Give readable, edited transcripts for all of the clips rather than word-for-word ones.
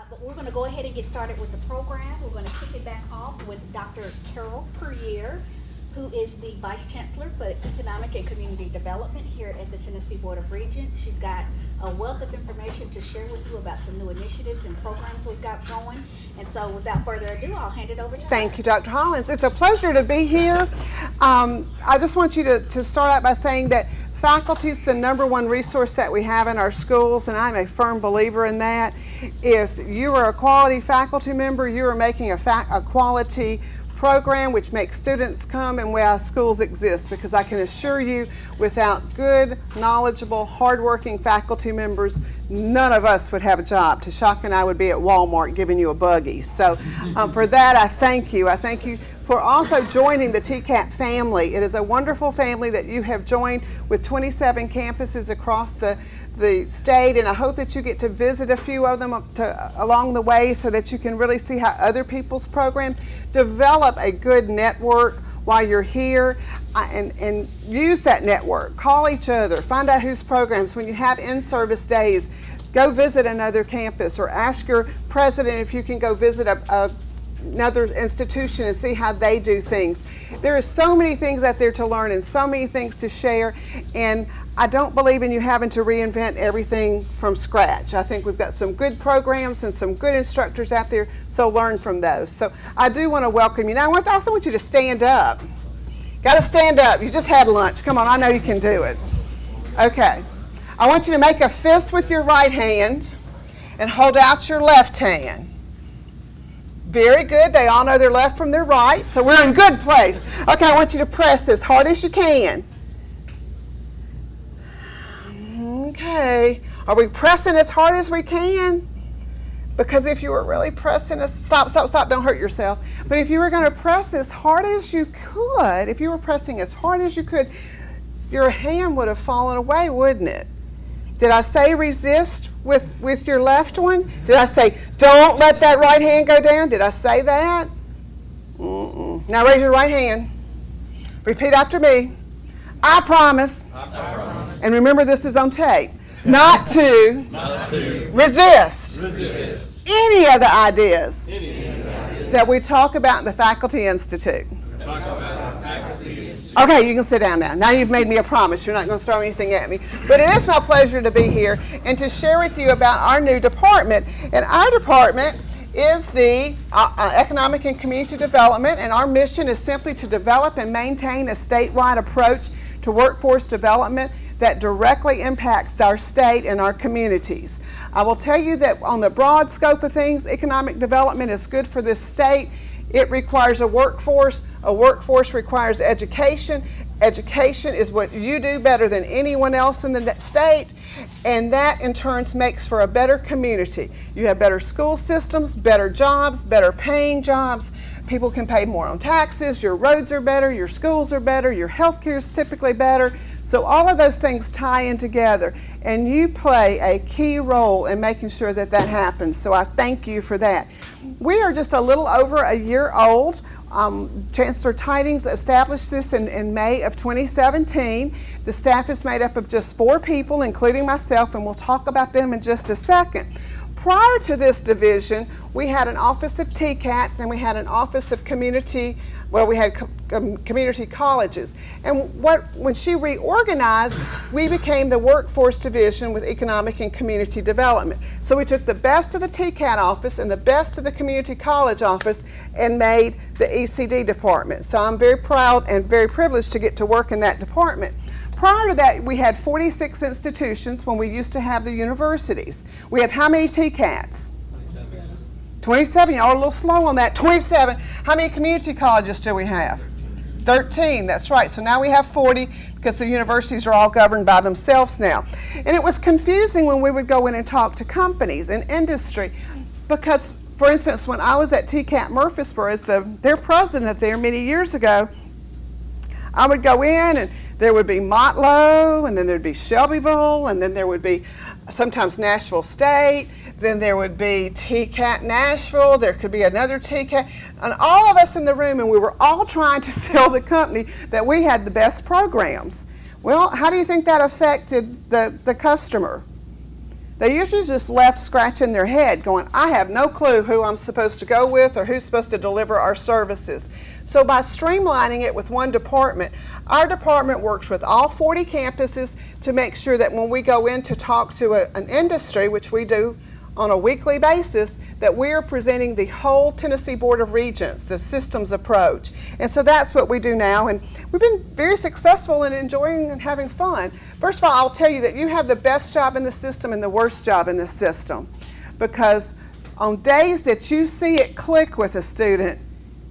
But we're going to go ahead and get started with the program. We're going to kick it back off with Dr. Carol Puryear, who is the Vice Chancellor for Economic and Community Development here at the Tennessee Board of Regents. She's got a wealth of information to share with you about some new initiatives and programs we've got going. And so without further ado, I'll hand it over to her. Thank you, Dr. Hollins. It's a pleasure to be here. I just want you to start out by saying that faculty is the #1 resource that we have in our schools, and I'm a firm believer in that. If you are a quality faculty member, you are making a quality program which makes students come and why schools exist, because I can assure you without good, knowledgeable, hardworking faculty members, none of us would have a job. Tashaka and I would be at Walmart giving you a buggy. So for that, I thank you. I thank you for also joining the TCAT family. It is a wonderful family that you have joined with 27 campuses across the state, and I hope that you get to visit a few of them along the way so that you can really see how other people's programs develop a good network while you're here, and use that network. Call each other, find out whose programs. When you have in-service days, go visit another campus, or ask your president if you can go visit another institution and see how they do things. There are so many things out there to learn and so many things to share, and I don't believe in you having to reinvent everything from scratch. I think we've got some good programs and some good instructors out there, so learn from those. So I do want to welcome you. Now I also want you to stand up. Got to stand up. You just had lunch. Come on, I know you can do it. Okay. I want you to make a fist with your right hand and hold out your left hand. Very good. They all know their left from their right, so we're in good place. Okay, I want you to press as hard as you can. Okay. Are we pressing as hard as we can? Because if you were really pressing, stop, don't hurt yourself. But if you were going to press as hard as you could, if you were pressing as hard as you could, your hand would have fallen away, wouldn't it? Did I say resist with your left one? Did I say don't let that right hand go down? Did I say that? Mm-mm. Now raise your right hand. Repeat after me. I promise. And remember, this is on tape. Not to resist any of the ideas that we talk about in the Faculty Institute. Okay, you can sit down now. Now you've made me a promise. You're not going to throw anything at me. But it is my pleasure to be here and to share with you about our new department. And our department is the Economic and Community Development, and our mission is simply to develop and maintain a statewide approach to workforce development that directly impacts our state and our communities. I will tell you that on the broad scope of things, economic development is good for this state. It requires a workforce. A workforce requires education. Education is what you do better than anyone else in the state, and that in turn makes for a better community. You have better school systems, better jobs, better paying jobs. People can pay more on taxes, your roads are better, your schools are better, your health care is typically better. So all of those things tie in together, and you play a key role in making sure that that happens. So I thank you for that. We are just a little over a year old. Chancellor Tidings established this in May of 2017. The staff is made up of just 4 people, including myself, and we'll talk about them in just a second. Prior to this division, we had an office of TCAT, and we had an office of community colleges. And when she reorganized, we became the workforce division with economic and community development. So we took the best of the TCAT office and the best of the community college office and made the ECD department. So I'm very proud and very privileged to get to work in that department. Prior to that, we had 46 institutions when we used to have the universities. We have how many TCATs? 27. Y'all are a little slow on that. 27. How many community colleges do we have? 13. That's right. So now we have 40 because the universities are all governed by themselves now. And it was confusing when we would go in and talk to companies and industry because, for instance, when I was at TCAT Murfreesboro as their president there many years ago, I would go in and there would be Motlow, and then there'd be Shelbyville, and then there would be sometimes Nashville State, then there would be TCAT Nashville, there could be another TCAT, and all of us in the room, and we were all trying to sell the company that we had the best programs. Well, how do you think that affected the customer? They usually just left scratching their head going, I have no clue who I'm supposed to go with or who's supposed to deliver our services. So by streamlining it with one department, our department works with all 40 campuses to make sure that when we go in to talk to an industry, which we do on a weekly basis, that we are presenting the whole Tennessee Board of Regents, the systems approach. And so that's what we do now, and we've been very successful in enjoying and having fun. First of all, I'll tell you that you have the best job in the system and the worst job in the system, because on days that you see it click with a student,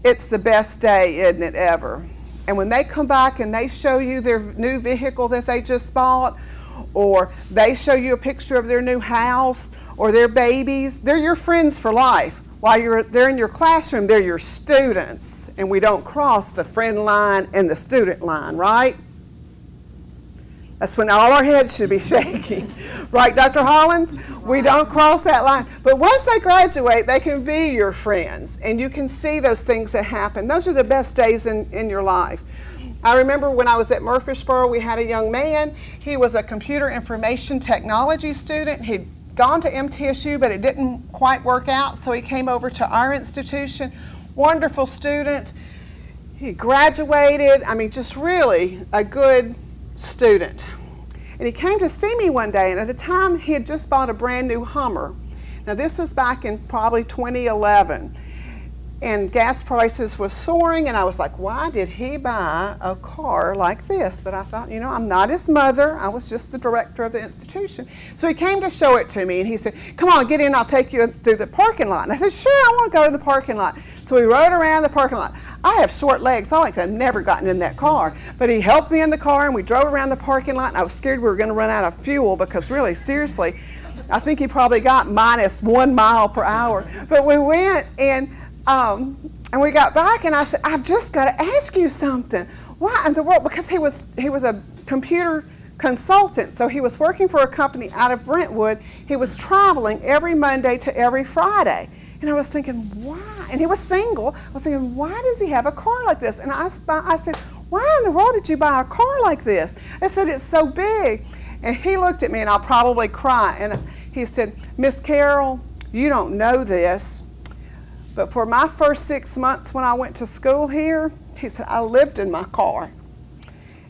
it's the best day, isn't it, ever? And when they come back and they show you their new vehicle that they just bought, or they show you a picture of their new house, or their babies, they're your friends for life. While they're in your classroom, they're your students. And we don't cross the friend line and the student line, right? That's when all our heads should be shaking. Right, Dr. Hollins? We don't cross that line. But once they graduate, they can be your friends. And you can see those things that happen. Those are the best days in your life. I remember when I was at Murfreesboro, we had a young man. He was a computer information technology student. He'd gone to MTSU, but it didn't quite work out, so he came over to our institution. Wonderful student. He graduated. I mean, just really a good student. And he came to see me one day, and at the time he had just bought a brand new Hummer. Now this was back in probably 2011. And gas prices was soaring, and I was like, why did he buy a car like this? But I thought, you know, I'm not his mother. I was just the director of the institution. So he came to show it to me, and he said, come on, get in, I'll take you through the parking lot. And I said, sure, I want to go to the parking lot. So we rode around the parking lot. I have short legs. I like to have never gotten in that car. But he helped me in the car, and we drove around the parking lot, and I was scared we were going to run out of fuel because really, seriously, I think he probably got -1 mile per hour. But we went, and we got back, and I said, I've just got to ask you something. Why in the world? Because he was a computer consultant, so he was working for a company out of Brentwood. He was traveling every Monday to every Friday. And I was thinking, why? And he was single. I was thinking, why does he have a car like this? And I said, why in the world did you buy a car like this? I said, it's so big. And he looked at me, and I'll probably cry. And he said, Miss Carroll, you don't know this, but for my first 6 months when I went to school here, he said, I lived in my car.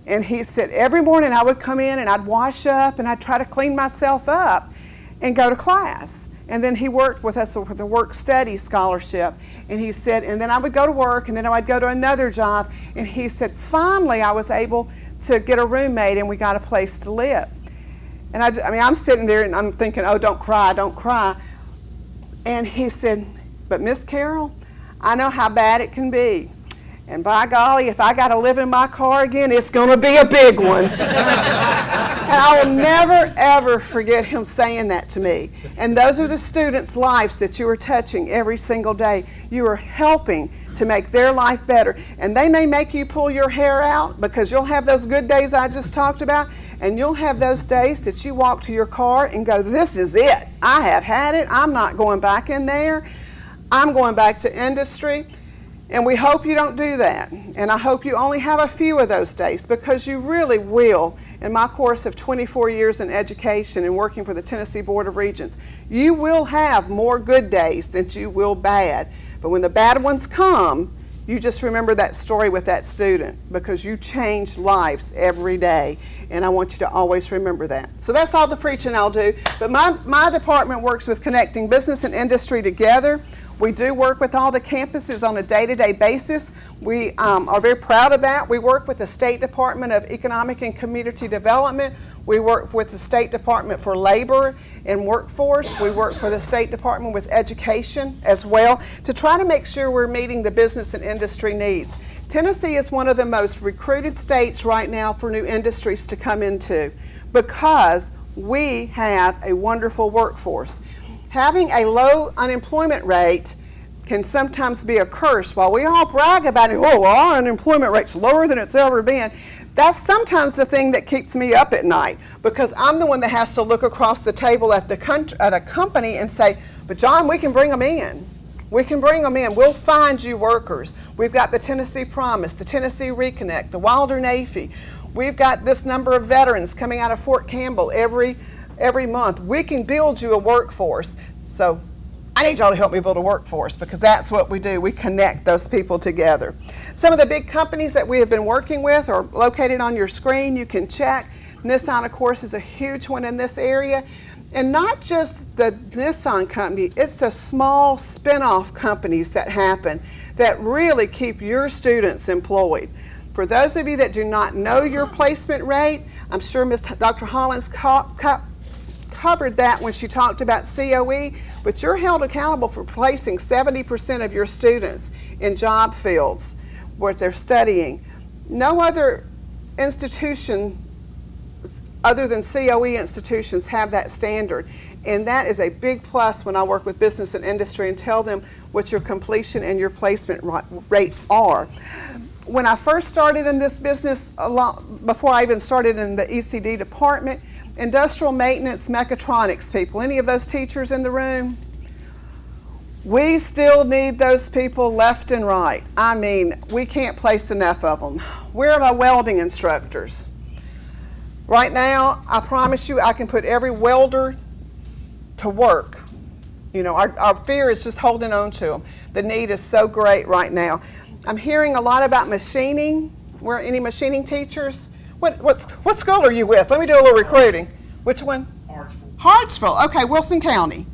And he said, every morning I would come in and I'd wash up and I'd try to clean myself up and go to class. And then he worked with us with a work-study scholarship. And he said, and then I would go to work, and then I would go to another job. And he said, finally I was able to get a roommate, and we got a place to live. And I mean, I'm sitting there and I'm thinking, oh, don't cry, don't cry. And he said, but Miss Carroll, I know how bad it can be. And by golly, if I got to live in my car again, it's going to be a big one. And I will never, ever forget him saying that to me. And those are the students' lives that you are touching every single day. You are helping to make their life better. And they may make you pull your hair out, because you'll have those good days I just talked about, and you'll have those days that you walk to your car and go, this is it. I have had it. I'm not going back in there. I'm going back to industry. And we hope you don't do that. And I hope you only have a few of those days, because you really will. In my course of 24 years in education and working for the Tennessee Board of Regents, you will have more good days than you will bad. But when the bad ones come, you just remember that story with that student, because you change lives every day. And I want you to always remember that. So that's all the preaching I'll do. But my department works with connecting business and industry together. We do work with all the campuses on a day-to-day basis. We are very proud of that. We work with the State Department of Economic and Community Development. We work with the State Department for Labor and Workforce. We work for the State Department with Education as well, to try to make sure we're meeting the business and industry needs. Tennessee is one of the most recruited states right now for new industries to come into, because we have a wonderful workforce. Having a low unemployment rate can sometimes be a curse. While we all brag about it, oh, well, our unemployment rate's lower than it's ever been, that's sometimes the thing that keeps me up at night, because I'm the one that has to look across the table at a company and say, but John, we can bring them in. We can bring them in. We'll find you workers. We've got the Tennessee Promise, the Tennessee Reconnect, the Wilder Navy. We've got this number of veterans coming out of Fort Campbell every every month, we can build you a workforce. So I need y'all to help me build a workforce, because that's what we do. We connect those people together. Some of the big companies that we have been working with are located on your screen. You can check. Nissan, of course, is a huge one in this area. And not just the Nissan company, it's the small spin-off companies that happen that really keep your students employed. For those of you that do not know your placement rate, I'm sure Dr. Hollins covered that when she talked about COE, but you're held accountable for placing 70% of your students in job fields where they're studying. No other institution other than COE institutions have that standard, and that is a big plus when I work with business and industry and tell them what your completion and your placement rates are. When I first started in this business, before I even started in the ECD department, industrial maintenance, mechatronics people, any of those teachers in the room? We still need those people left and right. I mean, we can't place enough of them. Where are my welding instructors? Right now, I promise you, I can put every welder to work. You know, our fear is just holding on to them. The need is so great right now. I'm hearing a lot about machining. Where any machining teachers? What school are you with? Let me do a little recruiting. Which one? Hartsville. Hartsville. Okay, Wilson County.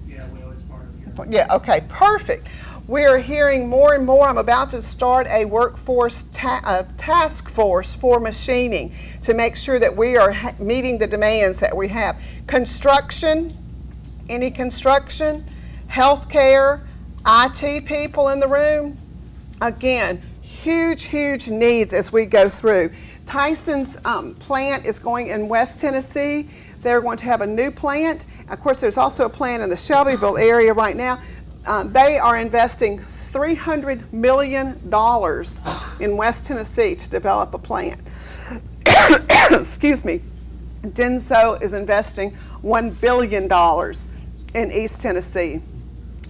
Yeah, well, it's part of it. Yeah, okay, perfect. We're hearing more and more. I'm about to start a workforce task force for machining to make sure that we are meeting the demands that we have. Construction, any construction, healthcare, IT people in the room. Again, huge needs as we go through. Tyson's plant is going in West Tennessee. They're going to have a new plant. Of course, there's also a plant in the Shelbyville area right now. They are investing $300 million in West Tennessee to develop a plant. Excuse me. Denso is investing $1 billion in East Tennessee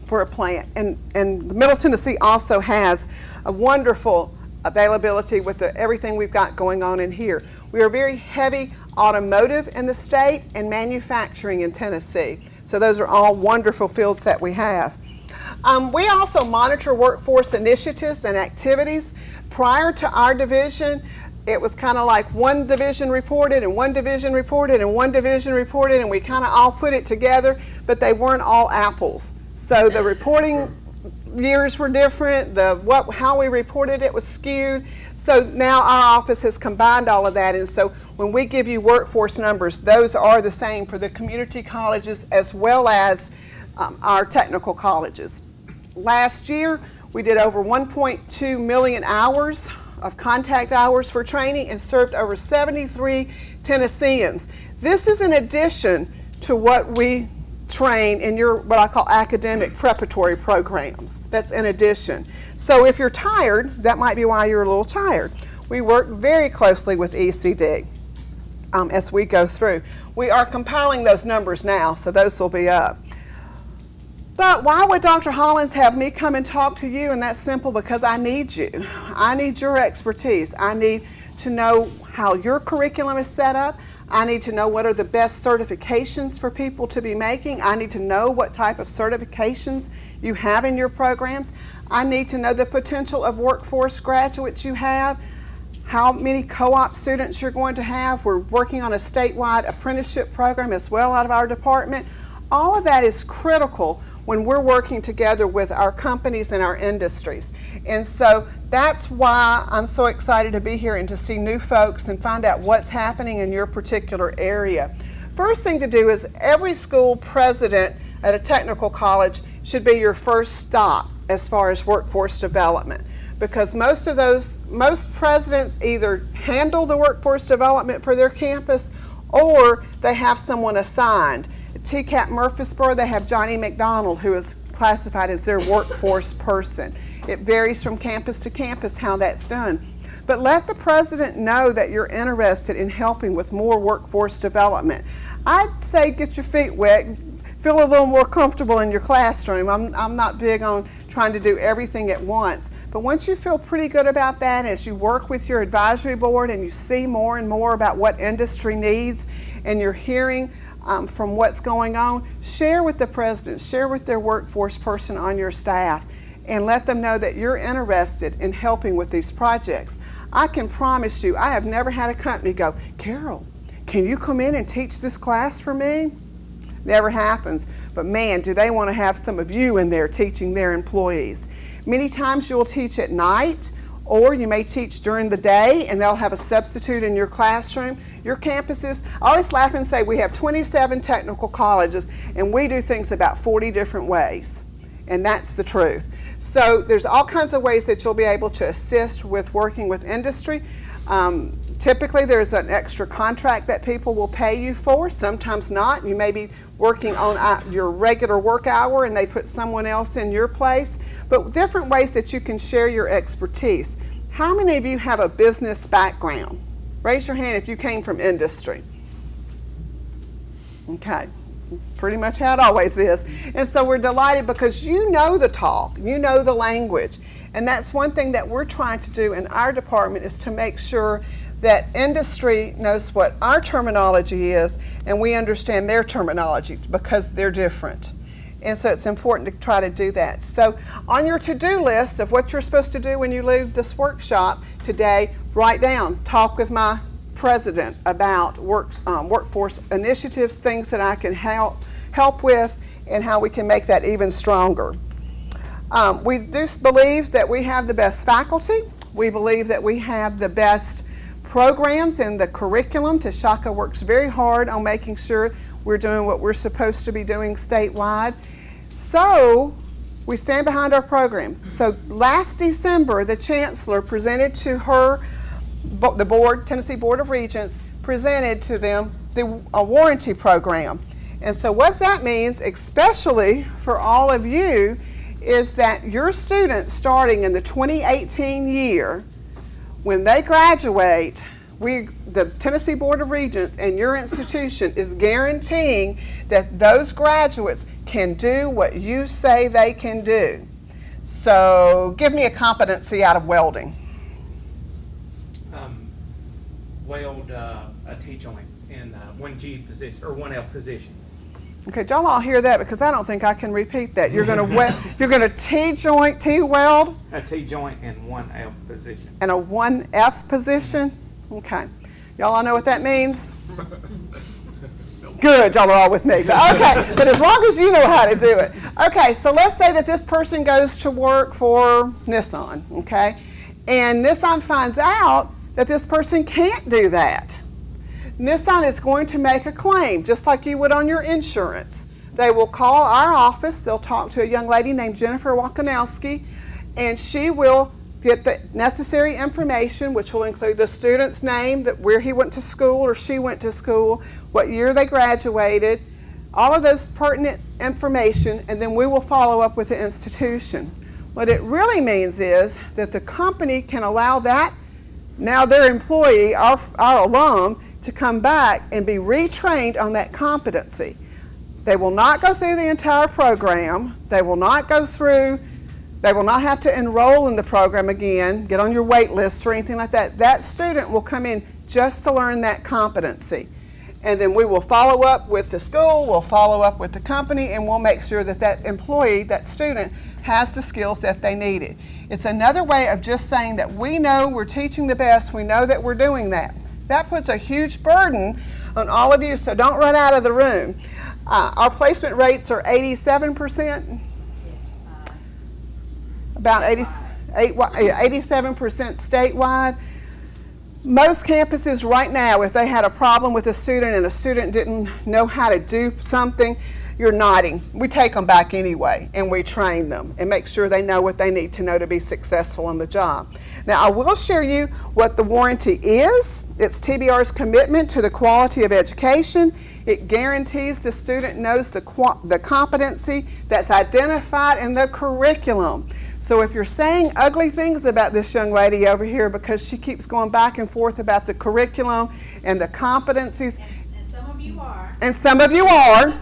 for a plant. And Middle Tennessee also has a wonderful availability with everything we've got going on in here. We are very heavy automotive in the state and manufacturing in Tennessee. So those are all wonderful fields that we have. We also monitor workforce initiatives and activities. Prior to our division, it was kind of like one division reported and one division reported and one division reported, and we kind of all put it together, but they weren't all apples. So the reporting years were different, how we reported it was skewed. So now our office has combined all of that, and so when we give you workforce numbers, those are the same for the community colleges as well as our technical colleges. Last year, we did over 1.2 million hours of contact hours for training and served over 73 Tennesseans. This is in addition to what we train in your, what I call academic preparatory programs. That's in addition. So if you're tired, that might be why you're a little tired. We work very closely with ECD as we go through. We are compiling those numbers now, so those will be up. But why would Dr. Hollins have me come and talk to you? And that's simple, because I need you. I need your expertise. I need to know how your curriculum is set up. I need to know what are the best certifications for people to be making. I need to know what type of certifications you have in your programs. I need to know the potential of workforce graduates you have, how many co-op students you're going to have. We're working on a statewide apprenticeship program as well out of our department. All of that is critical when we're working together with our companies and our industries. And so that's why I'm so excited to be here and to see new folks and find out what's happening in your particular area. First thing to do is every school president at a technical college should be your first stop as far as workforce development, because most presidents either handle the workforce development for their campus or they have someone assigned. At TCAT Murfreesboro, they have Johnny McDonald, who is classified as their workforce person. It varies from campus to campus how that's done. But let the president know that you're interested in helping with more workforce development. I'd say get your feet wet, feel a little more comfortable in your classroom. I'm not big on trying to do everything at once. But once you feel pretty good about that, as you work with your advisory board and you see more and more about what industry needs, and you're hearing from what's going on, share with the president, share with their workforce person on your staff, and let them know that you're interested in helping with these projects. I can promise you, I have never had a company go, Carol, can you come in and teach this class for me? Never happens. But man, do they want to have some of you in there teaching their employees. Many times you'll teach at night, or you may teach during the day and they'll have a substitute in your classroom. Your campuses, I always laugh and say we have 27 technical colleges and we do things about 40 different ways. And that's the truth. So there's all kinds of ways that you'll be able to assist with working with industry. Typically there's an extra contract that people will pay you for, sometimes not. You may be working on your regular work hour and they put someone else in your place, but different ways that you can share your expertise. How many of you have a business background? Raise your hand if you came from industry. Okay, pretty much how it always is. And so we're delighted because you know the talk, you know the language. And that's one thing that we're trying to do in our department is to make sure that industry knows what our terminology is and we understand their terminology because they're different. And so it's important to try to do that. So on your to-do list of what you're supposed to do when you leave this workshop today, write down, talk with my president about workforce initiatives, things that I can help with, and how we can make that even stronger. We do believe that we have the best faculty. We believe that we have the best programs and the curriculum. Tashaka works very hard on making sure we're doing what we're supposed to be doing statewide. So we stand behind our program. So last December, the Chancellor presented to the board, Tennessee Board of Regents, presented to them a warranty program. And so what that means, especially for all of you, is that your students starting in the 2018 year, when they graduate, the Tennessee Board of Regents and your institution is guaranteeing that those graduates can do what you say they can do. So give me a competency out of welding. Weld a T-joint in 1G position, or 1F position. Okay, y'all all hear that because I don't think I can repeat that. You're gonna T-joint, T-weld? A T-joint in 1F position. And a 1F position? Okay. Y'all all know what that means? Good, y'all are all with me. But okay, but as long as you know how to do it. Okay, so let's say that this person goes to work for Nissan, okay? And Nissan finds out that this person can't do that. Nissan is going to make a claim, just like you would on your insurance. They will call our office, they'll talk to a young lady named Jennifer Wakanowski, and she will get the necessary information, which will include the student's name, where he went to school or she went to school, what year they graduated, all of those pertinent information, and then we will follow up with the institution. What it really means is that the company can allow that, now their employee, our alum, to come back and be retrained on that competency. They will not go through the entire program. They will not have to enroll in the program again, get on your wait list or anything like that. That student will come in just to learn that competency. And then we will follow up with the school, we'll follow up with the company, and we'll make sure that that employee, that student, has the skills that they needed. It's another way of just saying that we know we're teaching the best, we know that we're doing that. That puts a huge burden on all of you, so don't run out of the room. Our placement rates are 87%, about 87% statewide. Most campuses right now, if they had a problem with a student and a student didn't know how to do something, you're nodding. We take them back anyway and we train them and make sure they know what they need to know to be successful in the job. Now I will share you what the warranty is. It's TBR's commitment to the quality of education. It guarantees the student knows the competency that's identified in the curriculum. So if you're saying ugly things about this young lady over here because she keeps going back and forth about the curriculum and the competencies, And some of you are. and some of you are,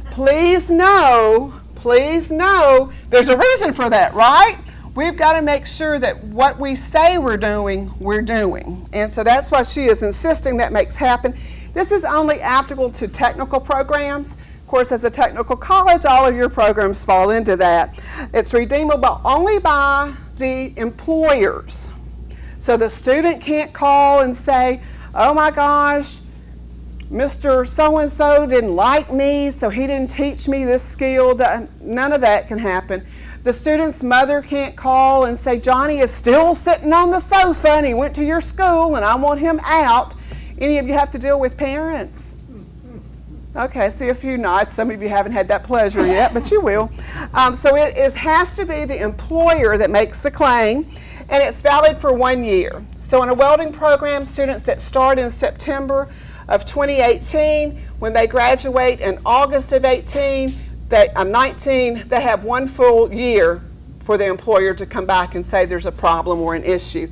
please know, there's a reason for that, right? We've got to make sure that what we say we're doing, we're doing. And so that's why she is insisting that makes happen. This is only applicable to technical programs. Of course, as a technical college, all of your programs fall into that. It's redeemable only by the employers. So the student can't call and say, oh my gosh, Mr. So-and-so didn't like me, so he didn't teach me this skill. None of that can happen. The student's mother can't call and say, Johnny is still sitting on the sofa and he went to your school and I want him out. Any of you have to deal with parents? Okay, I see a few nods. Some of you haven't had that pleasure yet, but you will. So it has to be the employer that makes the claim, and it's valid for 1 year. So in a welding program, students that start in September of 2018, when they graduate in August of 19, they have 1 full year for the employer to come back and say there's a problem or an issue.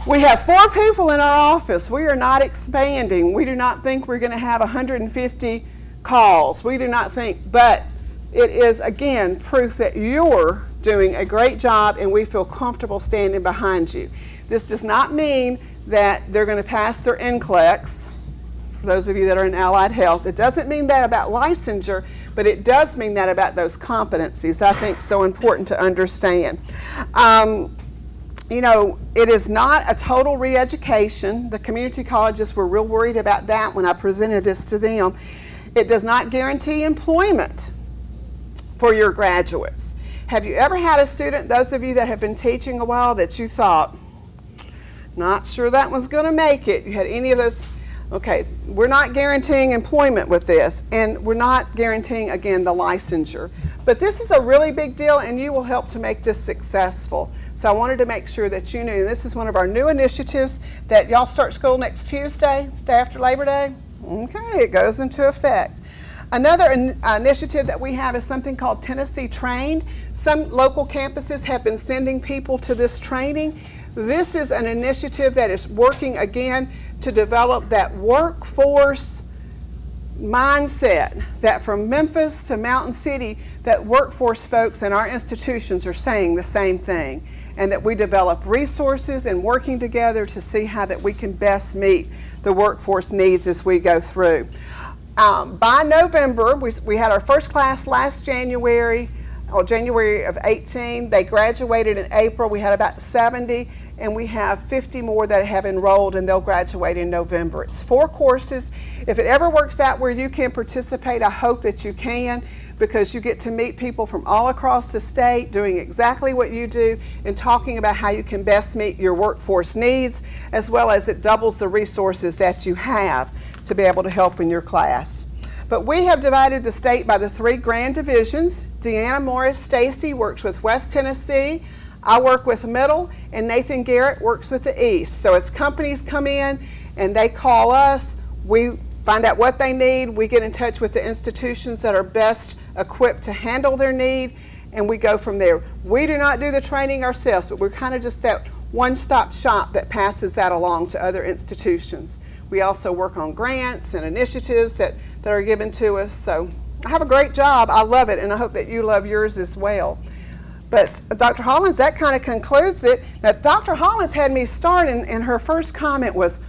We have 4 people in our office. We are not expanding. We do not think we're going to have 150 calls. We do not think, but it is, again, proof that you're doing a great job and we feel comfortable standing behind you. This does not mean that they're going to pass their NCLEX, for those of you that are in allied health. It doesn't mean that about licensure, but it does mean that about those competencies. I think so important to understand. You know, it is not a total re-education. The community colleges were real worried about that when I presented this to them. It does not guarantee employment for your graduates. Have you ever had a student, those of you that have been teaching a while, that you thought, not sure that one's going to make it? You had any of those? Okay, we're not guaranteeing employment with this, and we're not guaranteeing, again, the licensure. But this is a really big deal, and you will help to make this successful. So I wanted to make sure that you knew this is one of our new initiatives that y'all start school next Tuesday, day after Labor Day. Okay, it goes into effect. Another initiative that we have is something called Tennessee Trained. Some local campuses have been sending people to this training. This is an initiative that is working, again, to develop that workforce mindset, that from Memphis to Mountain City, that workforce folks in our institutions are saying the same thing, and that we develop resources and working together to see how that we can best meet the workforce needs as we go through. By November, we had our first class last January, or January of 18. They graduated in April. We had about 70, and we have 50 more that have enrolled, and they'll graduate in November. It's 4 courses. If it ever works out where you can participate, I hope that you can, because you get to meet people from all across the state doing exactly what you do and talking about how you can best meet your workforce needs, as well as it doubles the resources that you have to be able to help in your class. But we have divided the state by the 3 grand divisions. Deanna Morris Stacy works with West Tennessee, I work with Middle, and Nathan Garrett works with the East. So as companies come in and they call us, we find out what they need, we get in touch with the institutions that are best equipped to handle their need, and we go from there. We do not do the training ourselves, but we're kind of just that one-stop shop that passes that along to other institutions. We also work on grants and initiatives that are given to us. So I have a great job. I love it, and I hope that you love yours as well. But Dr. Hollins, that kind of concludes it. Now, Dr. Hollins had me start, and her first comment was,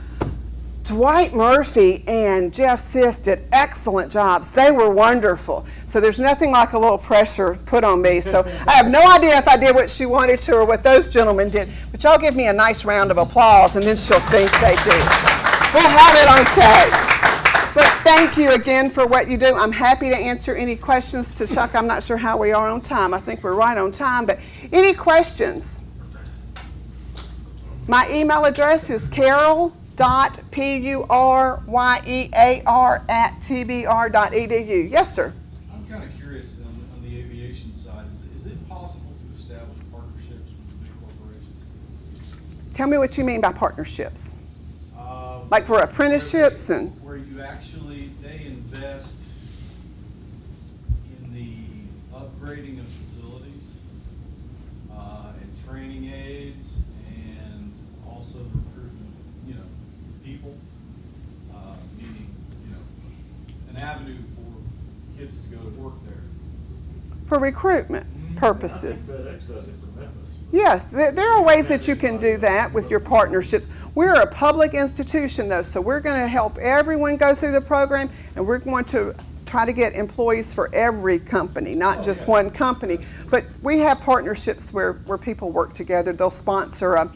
Dwight Murphy and Jeff Sis did excellent jobs. They were wonderful. So there's nothing like a little pressure put on me. So I have no idea if I did what she wanted to or what those gentlemen did. But y'all give me a nice round of applause, and then she'll think they did. We'll have it on tape. But thank you again for what you do. I'm happy to answer any questions to Chuck. I'm not sure how we are on time. I think we're right on time. But any questions? My email address is carol.puryear@tbr.edu. Yes, sir. I'm kind of curious on the aviation side. Is it possible to establish partnerships with big corporations? Tell me what you mean by partnerships. Like for apprenticeships where you actually, they invest in the upgrading of facilities and training aids, and also the recruitment of, people, meaning, an avenue for kids to go to work there. for recruitment purposes. I think FedEx does it for Memphis. Yes, there are ways that you can do that with your partnerships. We're a public institution though, so we're going to help everyone go through the program, and we're going to try to get employees for every company, not just one company. But we have partnerships where people work together. They'll sponsor a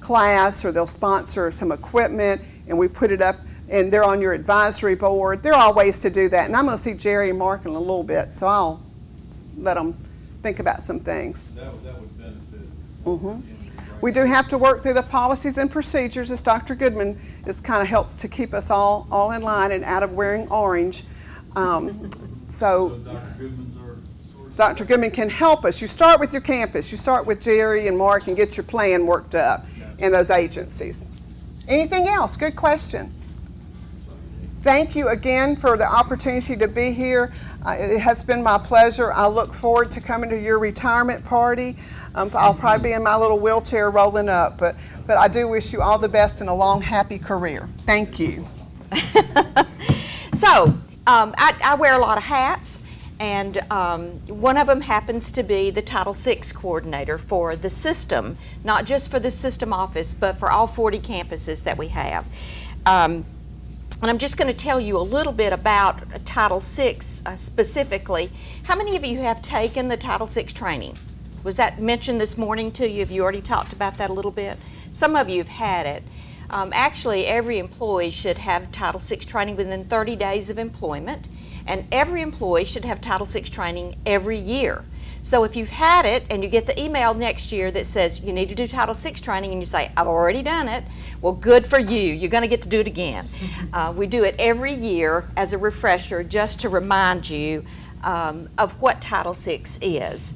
class or they'll sponsor some equipment, and we put it up, and they're on your advisory board. There are all ways to do that. And I'm going to see Jerry and Mark in a little bit, so I'll let them think about some things. That would benefit. We do have to work through the policies and procedures, as Dr. Goodman kind of helps to keep us all in line and out of wearing orange. So Dr. Goodman's our source? Dr. Goodman can help us. You start with your campus. You start with Jerry and Mark and get your plan worked up in those agencies. Anything else? Good question. Thank you again for the opportunity to be here. It has been my pleasure. I look forward to coming to your retirement party. I'll probably be in my little wheelchair rolling up, but I do wish you all the best in a long, happy career. Thank you. So, I wear a lot of hats, and one of them happens to be the Title VI coordinator for the system, not just for the system office, but for all 40 campuses that we have. And I'm just going to tell you a little bit about Title VI specifically. How many of you have taken the Title VI training? Was that mentioned this morning to you? Have you already talked about that a little bit? Some of you have had it. Actually, every employee should have Title VI training within 30 days of employment, and every employee should have Title VI training every year. So if you've had it and you get the email next year that says you need to do Title VI training and you say, I've already done it, well, good for you. You're going to get to do it again. We do it every year as a refresher just to remind you of what Title VI is.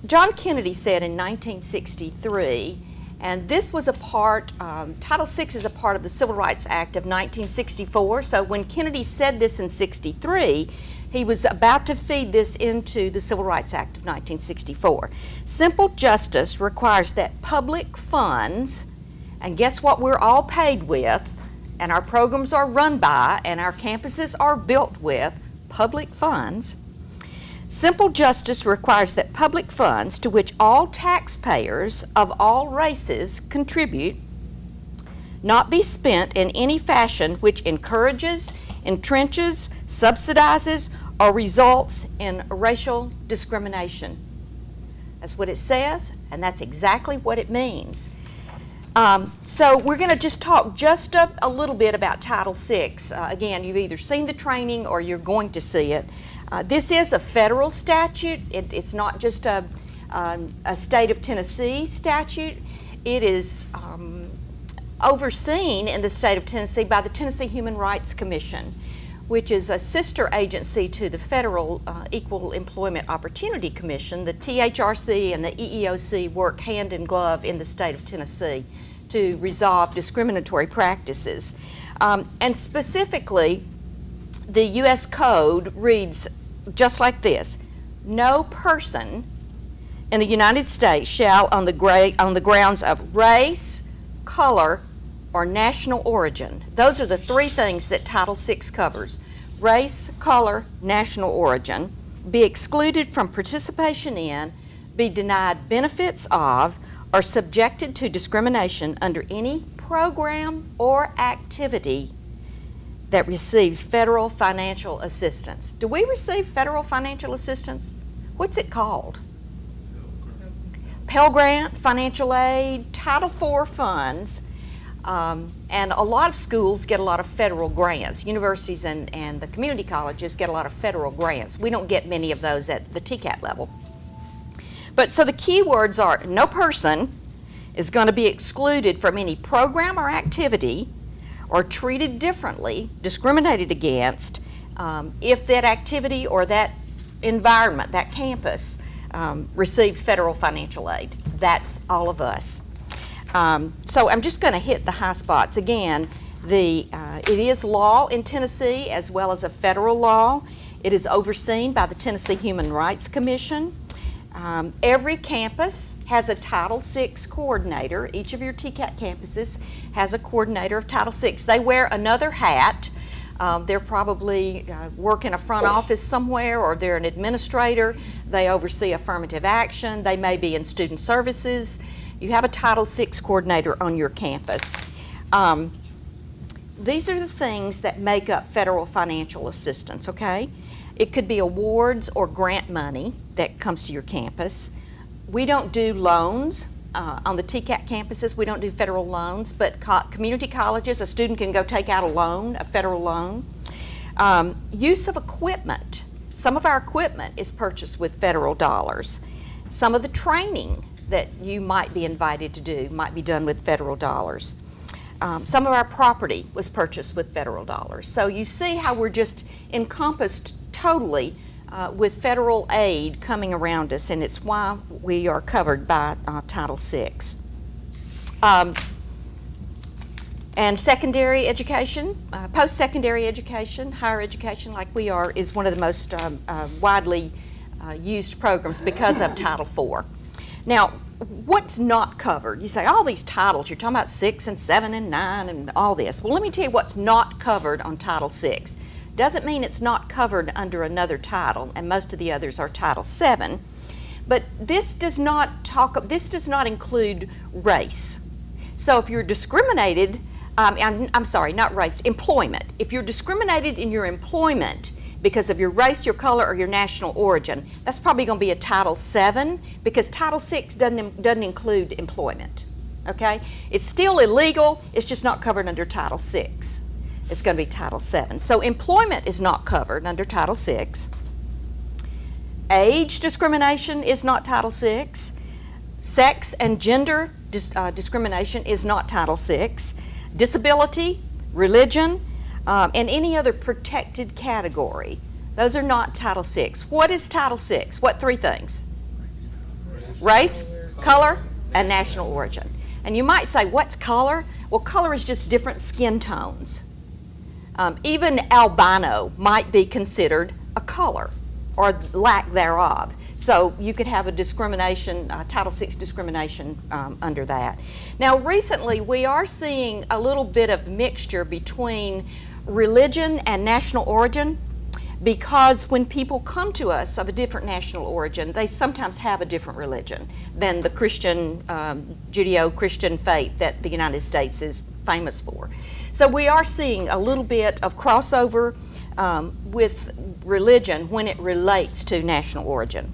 John Kennedy said in 1963, and this was a part, Title VI is a part of the Civil Rights Act of 1964, so when Kennedy said this in 63, he was about to feed this into the Civil Rights Act of 1964. Simple justice requires that public funds, and guess what we're all paid with, and our programs are run by, and our campuses are built with public funds. Simple justice requires that public funds, to which all taxpayers of all races contribute, not be spent in any fashion which encourages, entrenches, subsidizes, or results in racial discrimination. That's what it says, and that's exactly what it means. So we're going to just talk just a little bit about Title VI. Again, you've either seen the training or you're going to see it. This is a federal statute. It's not just a state of Tennessee statute. It is overseen in the state of Tennessee by the Tennessee Human Rights Commission, which is a sister agency to the Federal Equal Employment Opportunity Commission. The THRC and the EEOC work hand in glove in the state of Tennessee to resolve discriminatory practices. And specifically, the U.S. Code reads just like this: no person in the United States shall, on the grounds of race, color, or national origin. Those are the three things that Title VI covers: race, color, national origin, be excluded from participation in, be denied benefits of, or subjected to discrimination under any program or activity that receives federal financial assistance. Do we receive federal financial assistance? What's it called? Pell Grant, financial aid, Title IV funds, and a lot of schools get a lot of federal grants. Universities and the community colleges get a lot of federal grants. We don't get many of those at the TCAT level. But so the key words are: no person is going to be excluded from any program or activity or treated differently, discriminated against, if that activity or that environment, that campus, receives federal financial aid. That's all of us. So I'm just going to hit the high spots. Again, it is law in Tennessee as well as a federal law. It is overseen by the Tennessee Human Rights Commission. Every campus has a Title VI coordinator. Each of your TCAT campuses has a coordinator of Title VI. They wear another hat They're probably work in a front office somewhere, or they're an administrator. They oversee affirmative action. They may be in student services. You have a Title VI coordinator on your campus. These are the things that make up federal financial assistance, okay? It could be awards or grant money that comes to your campus. We don't do loans. On the TCAT campuses, we don't do federal loans, but community colleges, a student can go take out a loan, a federal loan. Use of equipment. Some of our equipment is purchased with federal dollars. Some of the training that you might be invited to do might be done with federal dollars. Some of our property was purchased with federal dollars. So you see how we're just encompassed totally with federal aid coming around us, and it's why we are covered by Title VI. And secondary education, post-secondary education, higher education like we are, is one of the most widely used programs because of Title IV. Now, what's not covered? You say, all these titles, you're talking about 6 and 7 and 9 and all this. Well, let me tell you what's not covered on Title VI. Doesn't mean it's not covered under another title, and most of the others are Title VII. But this does not include race. So if you're discriminated, I'm sorry, not race, employment. If you're discriminated in your employment because of your race, your color, or your national origin, that's probably going to be a Title VII, because Title VI doesn't include employment. Okay? It's still illegal, it's just not covered under Title VI. It's going to be Title VII. So employment is not covered under Title VI. Age discrimination is not Title VI. Sex and gender discrimination is not Title VI. Disability, religion, and any other protected category, those are not Title VI. What is Title VI? What three things? Race, color, and national origin. And you might say, what's color? Well, color is just different skin tones. Even albino might be considered a color or lack thereof. So you could have a discrimination, Title VI discrimination under that. Now recently we are seeing a little bit of mixture between religion and national origin, because when people come to us of a different national origin, they sometimes have a different religion than the Christian, Judeo-Christian faith that the United States is famous for. So we are seeing a little bit of crossover with religion when it relates to national origin.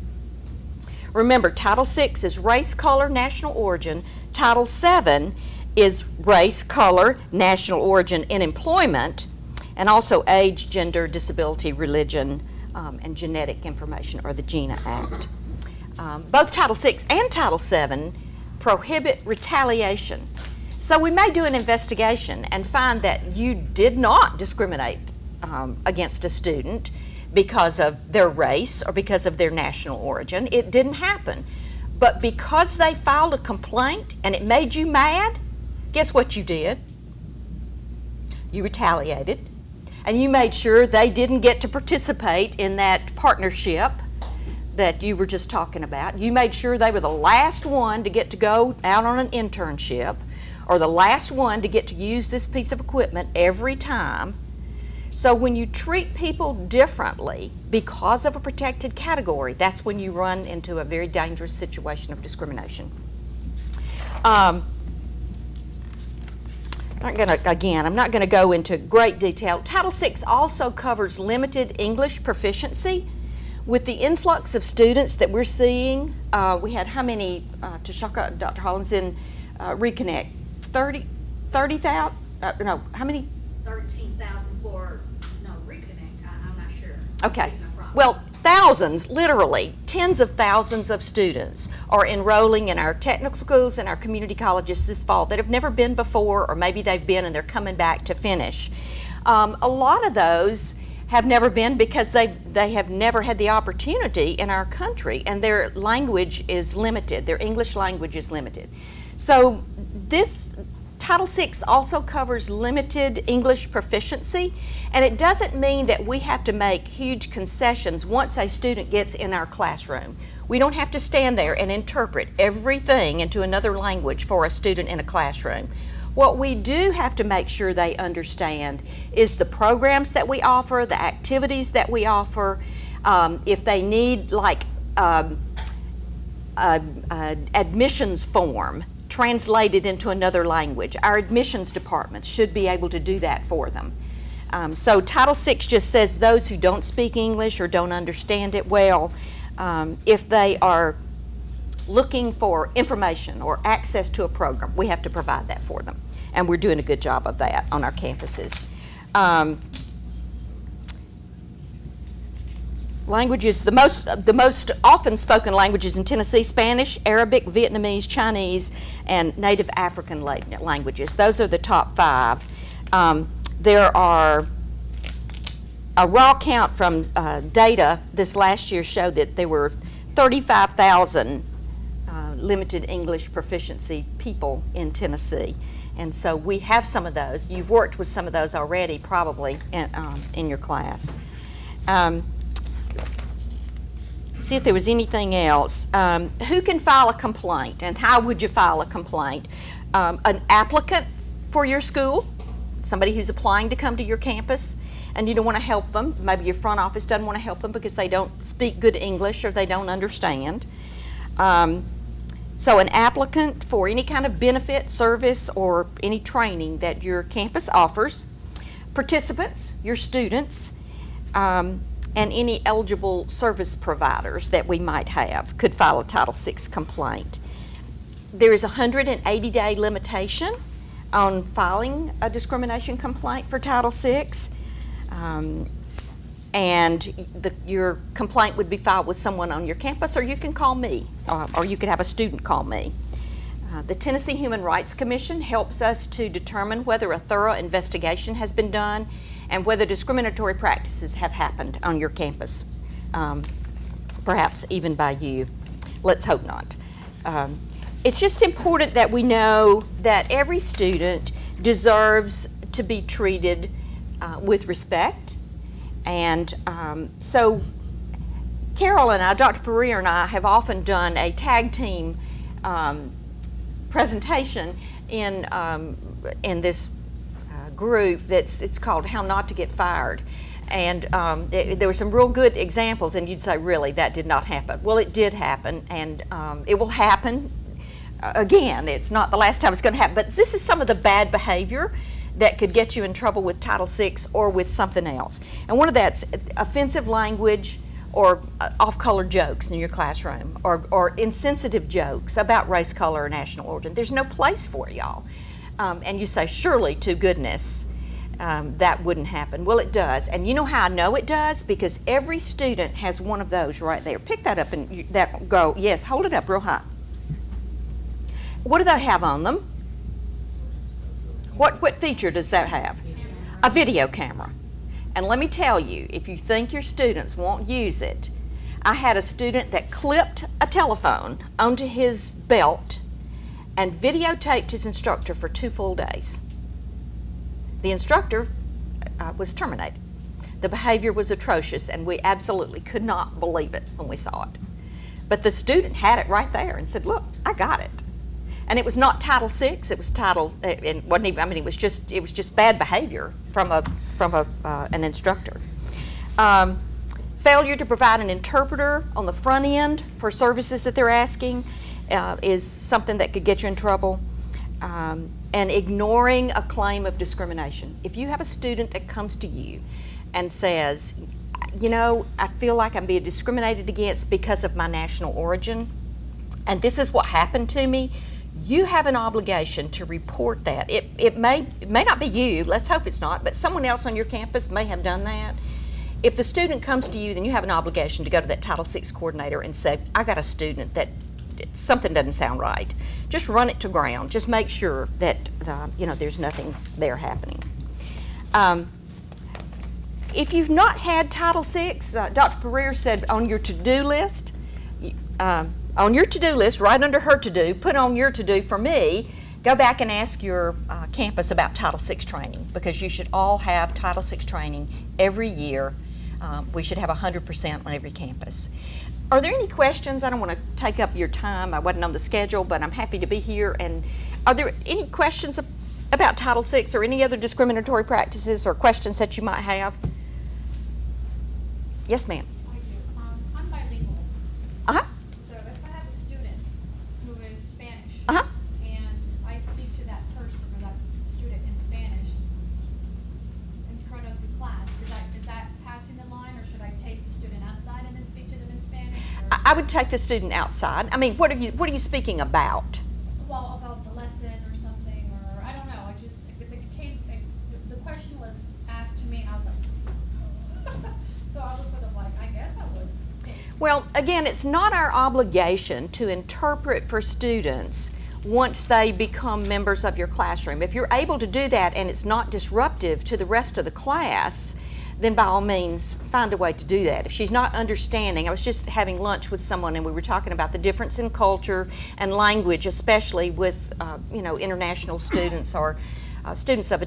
Remember, Title VI is race, color, national origin. Title VII is race, color, national origin in employment, and also age, gender, disability, religion, and genetic information, or the GINA Act. Both Title VI and Title VII prohibit retaliation. So we may do an investigation and find that you did not discriminate against a student because of their race or because of their national origin. It didn't happen. But because they filed a complaint and it made you mad, guess what you did? You retaliated, and you made sure they didn't get to participate in that partnership that you were just talking about. You made sure they were the last one to get to go out on an internship, or the last one to get to use this piece of equipment every time. So when you treat people differently because of a protected category, that's when you run into a very dangerous situation of discrimination. I'm not going to go into great detail. Title VI also covers limited English proficiency. With the influx of students that we're seeing, we had how many, Tashaka, Dr. Hollins, in Reconnect? 30,000? No, how many? 13,000 for, no, Reconnect, I'm not sure. Okay, well, thousands, literally, tens of thousands of students are enrolling in our technical schools and our community colleges this fall that have never been before, or maybe they've been and they're coming back to finish. A lot of those have never been because they have never had the opportunity in our country, and their language is limited, their English language is limited. So this Title VI also covers limited English proficiency, and it doesn't mean that we have to make huge concessions once a student gets in our classroom. We don't have to stand there and interpret everything into another language for a student in a classroom. What we do have to make sure they understand is the programs that we offer, the activities that we offer. If they need like admissions form translated into another language, our admissions departments should be able to do that for them. So Title VI just says those who don't speak English or don't understand it well, if they are looking for information or access to a program, we have to provide that for them. And we're doing a good job of that on our campuses. Languages, the most often spoken languages in Tennessee: Spanish, Arabic, Vietnamese, Chinese, and Native African languages. Those are the top 5. There are a raw count from data this last year showed that there were 35,000 limited English proficiency people in Tennessee. And so we have some of those. You've worked with some of those already probably in your class. See if there was anything else. Who can file a complaint, and how would you file a complaint? An applicant for your school, somebody who's applying to come to your campus, and you don't want to help them. Maybe your front office doesn't want to help them because they don't speak good English or they don't understand. So an applicant for any kind of benefit, service, or any training that your campus offers. Participants, your students, and any eligible service providers that we might have could file a Title VI complaint. There is a 180-day limitation on filing a discrimination complaint for Title VI. And your complaint would be filed with someone on your campus, or you can call me, or you could have a student call me. The Tennessee Human Rights Commission helps us to determine whether a thorough investigation has been done and whether discriminatory practices have happened on your campus, perhaps even by you. Let's hope not. It's just important that we know that every student deserves to be treated with respect. And so Carol and I, Dr. Puryear and I, have often done a tag team presentation in this group it's called How Not to Get Fired. And there were some real good examples, and you'd say, really, that did not happen. Well, it did happen, and it will happen again. It's not the last time it's going to happen, but this is some of the bad behavior that could get you in trouble with Title VI or with something else. And one of that's offensive language or off-color jokes in your classroom, or insensitive jokes about race, color, or national origin. There's no place for y'all. And you say, surely to goodness, that wouldn't happen. Well, it does. And you know how I know it does? Because every student has one of those right there. Pick that up and go, yes, hold it up real high. What do they have on them? What feature does that have? A video camera. And let me tell you, if you think your students won't use it, I had a student that clipped a telephone onto his belt and videotaped his instructor for 2 full days. The instructor was terminated. The behavior was atrocious, and we absolutely could not believe it when we saw it. But the student had it right there and said, look, I got it. And it was not Title VI, it was it wasn't even, I mean, it was just bad behavior from an instructor. Failure to provide an interpreter on the front end for services that they're asking is something that could get you in trouble. And ignoring a claim of discrimination. If you have a student that comes to you and says, you know, I feel like I'm being discriminated against because of my national origin, and this is what happened to me, you have an obligation to report that. It may not be you, let's hope it's not, but someone else on your campus may have done that. If the student comes to you, then you have an obligation to go to that Title VI coordinator and say, I got a student that something doesn't sound right. Just run it to ground. Just make sure that there's nothing there happening. If you've not had Title VI, Dr. Puryear said on your to-do list, right under her to-do, put on your to-do for me, go back and ask your campus about Title VI training, because you should all have Title VI training every year. We should have 100% on every campus. Are there any questions? I don't want to take up your time. I wasn't on the schedule, but I'm happy to be here. And are there any questions about Title VI or any other discriminatory practices or questions that you might have? Yes, ma'am. I do. I'm bilingual. Uh-huh. So if I have a student who is Spanish Uh-huh. and I speak to that person or that student in Spanish in front of the class, is that passing the line, or should I take the student outside and then speak to them in Spanish? Or, I would take the student outside. I mean, what are you speaking about? well, about the lesson or something, or I don't know. I just the question was asked to me and I was like, so I was sort of like, I guess I would. Well, again, it's not our obligation to interpret for students once they become members of your classroom. If you're able to do that and it's not disruptive to the rest of the class, then by all means, find a way to do that. If she's not understanding, I was just having lunch with someone and we were talking about the difference in culture and language, especially with international students or students of a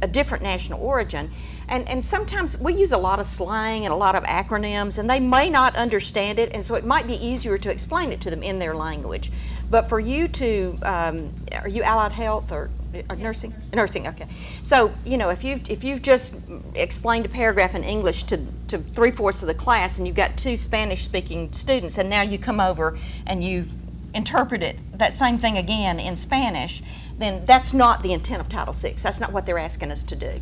different national origin. And sometimes we use a lot of slang and a lot of acronyms, and they may not understand it, and so it might be easier to explain it to them in their language. But for you to, are you allied health or nursing? Nursing, okay. So, if you've just explained a paragraph in English to 3/4 of the class, and you've got 2 Spanish-speaking students, and now you come over and you interpret that same thing again in Spanish, then that's not the intent of Title VI. That's not what they're asking us to do.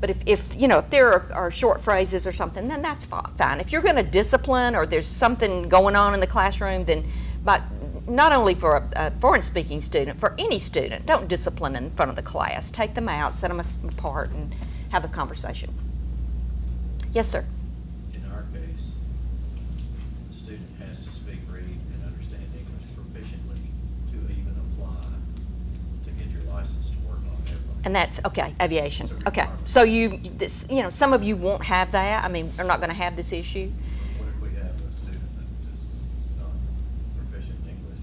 But if there are short phrases or something, then that's fine. If you're going to discipline or there's something going on in the classroom, then not only for a foreign-speaking student, for any student, don't discipline in front of the class. Take them out, set them apart, and have a conversation. Yes, sir. In our case, the student has to speak, read, and understand English proficiently to even apply to get your license to work on airplanes. And that's, okay, aviation. It's a Okay, requirement. so some of you won't have that. I mean, are not going to have this issue. What if we have a student that's just not proficient in English?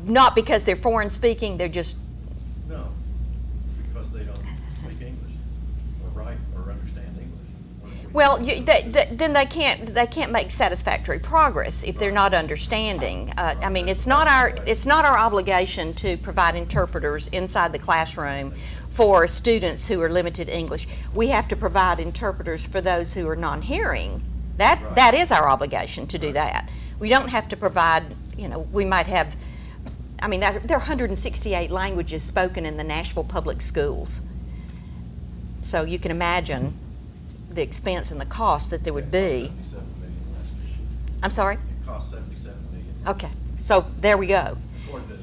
Not because they're foreign speaking, they're just, No, because they don't speak English or write or understand English. What if we- well, then they can't make satisfactory progress if they're not understanding. I mean, it's not our obligation to provide interpreters inside the classroom for students who are limited English. We have to provide interpreters for those who are non-hearing. That is our obligation to do that. We don't have to provide, we might have, I mean, there are 168 languages spoken in the Nashville public schools. So you can imagine the expense and the cost that there would be. $77 million last year. I'm sorry? It cost $77 million. Okay, so there we go. According to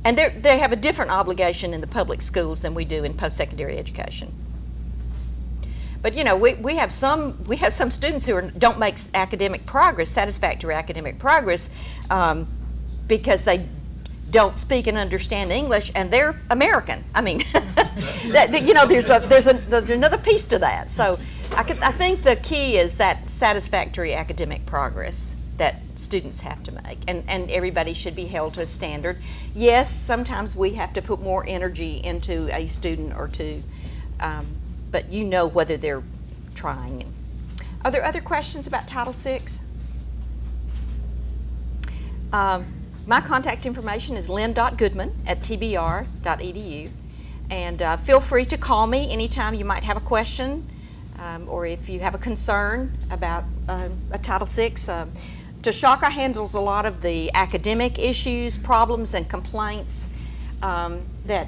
And they have a different obligation in the public schools than we do in post-secondary education. But we have some students who don't make satisfactory academic progress, because they don't speak and understand English, and they're American. I mean, there's another piece to that. So I think the key is that satisfactory academic progress that students have to make, and everybody should be held to a standard. Yes, sometimes we have to put more energy into a student or two, but whether they're trying. Are there other questions about Title VI? My contact information is lynn.goodman@tbr.edu, and feel free to call me anytime you might have a question, or if you have a concern about a Title VI. Tashaka handles a lot of the academic issues, problems, and complaints that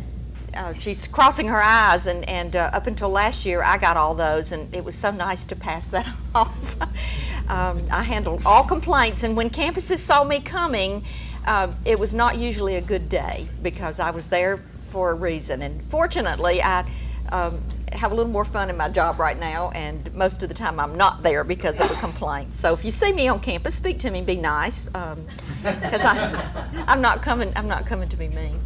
she's crossing her eyes, and up until last year I got all those, and it was so nice to pass that off. I handled all complaints, and when campuses saw me coming, it was not usually a good day because I was there for a reason. And fortunately, I have a little more fun in my job right now, and most of the time I'm not there because of a complaint. So if you see me on campus, speak to me and be nice, because I'm not coming to be mean.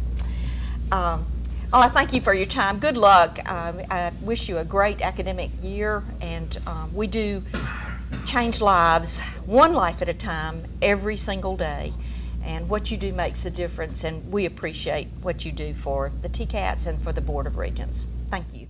Well, I thank you for your time. Good luck. I wish you a great academic year, and we do change lives, one life at a time, every single day. And what you do makes a difference, and we appreciate what you do for the TCATs and for the Board of Regents. Thank you.